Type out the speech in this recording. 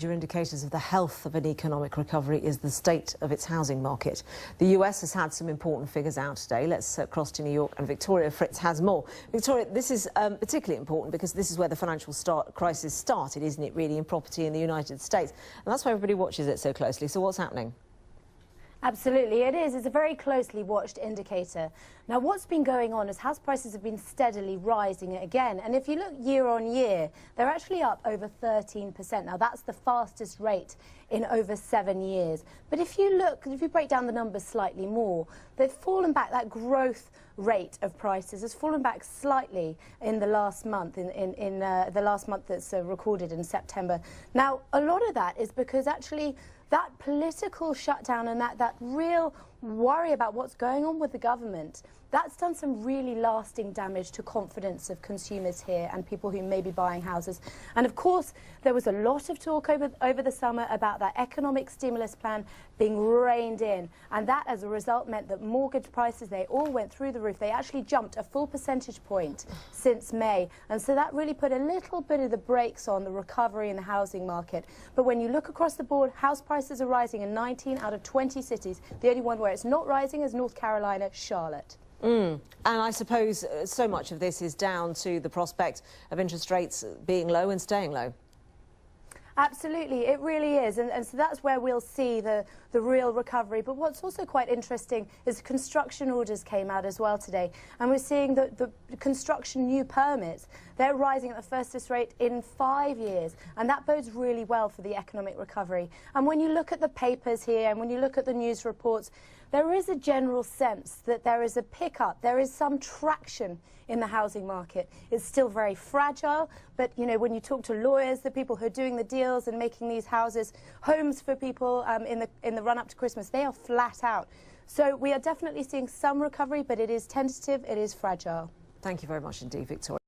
Major indicators of the health of an economic recovery is the state of its housing market. The US has had some important figures out today. Let's cross to New York, and Victoria Fritz has more. Victoria, this is particularly important because this is where the financial crisis started, isn't it, really, in property in the United States? And that's why everybody watches it so closely. So what's happening? Absolutely, it is. It's a very closely watched indicator. Now, what's been going on is house prices have been steadily rising again. And if you look year on year, they're actually up over 13%. Now, that's the fastest rate in over 7 years. But if you break down the numbers slightly more, they've fallen back. That growth rate of prices has fallen back slightly in the last month, in the last month that's recorded in September. Now, a lot of that is because actually that political shutdown and that real worry about what's going on with the government, that's done some really lasting damage to confidence of consumers here and people who may be buying houses. And of course, there was a lot of talk over the summer about that economic stimulus plan being reined in. And that, as a result, meant that mortgage prices, they all went through the roof. They actually jumped a full percentage point since May. And so that really put a little bit of the brakes on the recovery in the housing market. But when you look across the board, house prices are rising in 19 out of 20 cities. The only one where it's not rising is North Carolina, Charlotte. And I suppose so much of this is down to the prospect of interest rates being low and staying low. Absolutely, it really is, and so that's where we'll see the real recovery. But what's also quite interesting is construction orders came out as well today, and we're seeing the construction new permits, they're rising at the fastest rate in 5 years, and that bodes really well for the economic recovery. And when you look at the papers here and when you look at the news reports, there is a general sense that there is a pickup, there is some traction in the housing market. It's still very fragile, but you know, when you talk to lawyers, the people who are doing the deals and making these houses homes for people in the run-up to Christmas, they are flat out. So we are definitely seeing some recovery, but it is tentative, it is fragile. Thank you very much indeed, Victoria.